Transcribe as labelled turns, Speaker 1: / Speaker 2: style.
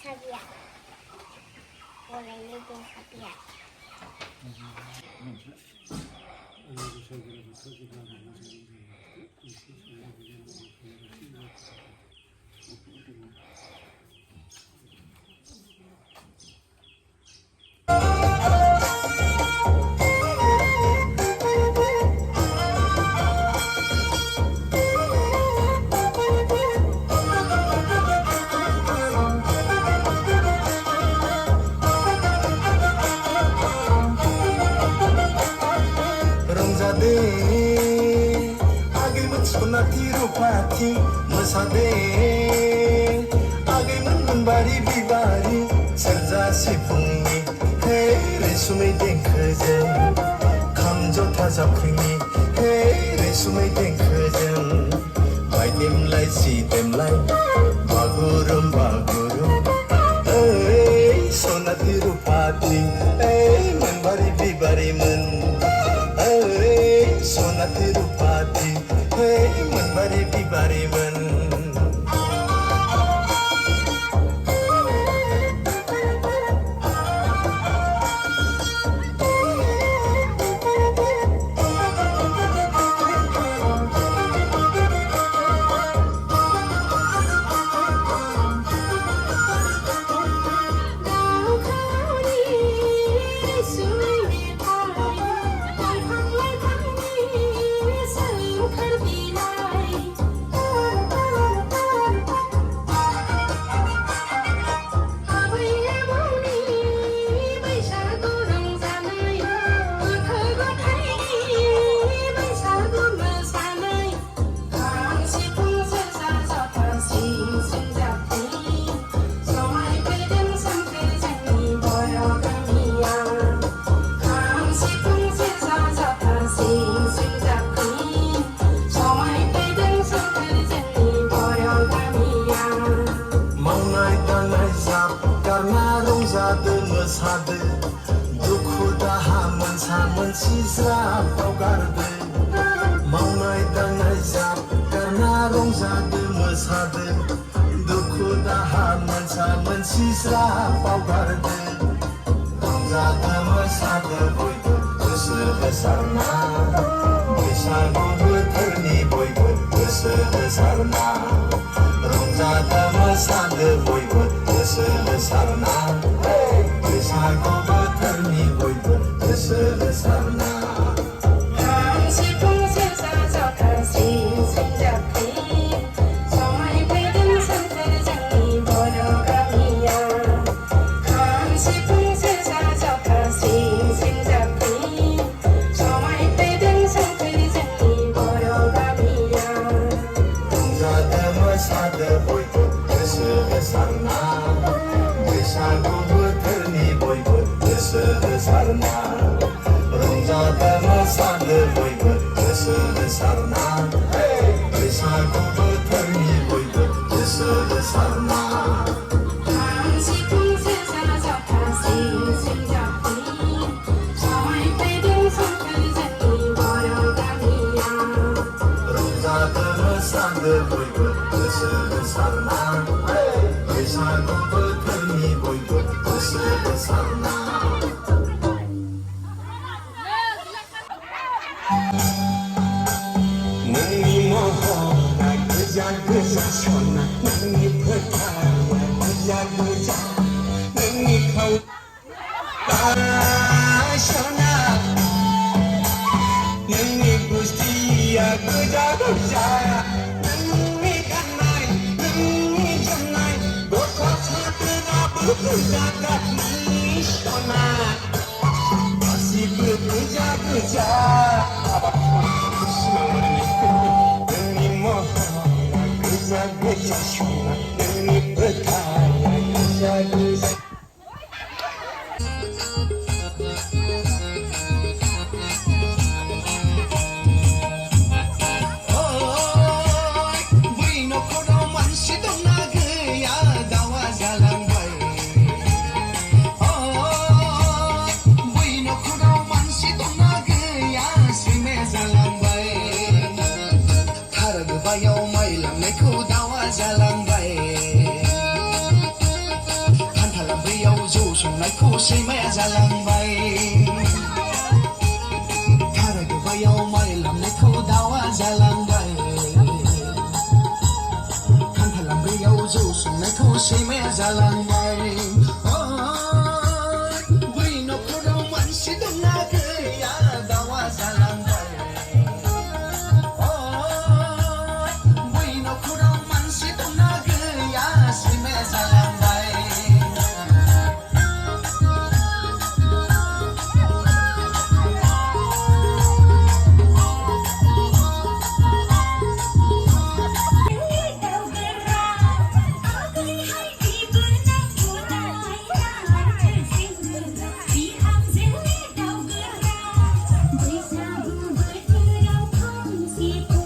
Speaker 1: 사비야. 원래 이게 사비야.
Speaker 2: Pati mesade agai mengunbari bibari serja sifungni hey resumai denkhojoं kamjo thajapkhini hey resumai denkhojoं baidemlai sidemlai bagurum bagurum hey sonati rupati hey menbari bibari men hey sonati rupati hey menbari bibari men Sade duku daha mensa mensisra bagarde maunai dangai zap karena rongzade mesade duku daha mensa mensisra bagarde rongzade mesade boybo goso besarna बैसागु बोथोरनि बयबो गोसो होसारना रंजादो मोसादो बयबो गोसो होसारना बैसागु बोथोरनि बयबो गोसो होसारना
Speaker 3: खाम सिफुं सेरजा जथा सिं जाबख्रि समायफैदों सोमखोर जोंनि बर' गामिया खाम सिफुं सेरजा जथा सिं जाबख्रि समायफैदों सोमखोर जोंनि बर' गामिया
Speaker 2: रंजादो मोसादो बयबो गोसो होसारना बैसागु बोथोरनि बयबो गोसो होसारना रंजादो मोसादो बयबो गोसो होसारना बैसागु बोथोरनि बयबो गोसो होसारना
Speaker 3: खाम सिफुं सेरजा जथा सिं जाबख्रि समायफैदों सोमखोर जोंनि बर' गामिया
Speaker 2: रंजादो मोसादो बयबो गोसो होसारना बैसागु बोथोरनि बयबो गोसो होसारना नोंनि महरा गोजा गोजा सना नोंनि फोथाया गोजा गोजा नोंनि खावआ सना नोंनि गुस्थिया गोजा गोजा नोंनि गाननाय नोंनि जोमनाय गस्ला सादोराबो गोजा गाबनि सना गासिबो गोजा गोजा नोंनि महरा गोजा गोजा सना नोंनि फोथाया गोजा गोजा संनायखौ सैमाया जालांबाय थारा गोबायाव माइ लामनायखौ दाउआ जालांबाय खान्थाल लांब्रैयाव जौ संनायखौ सैमाया जालांबाय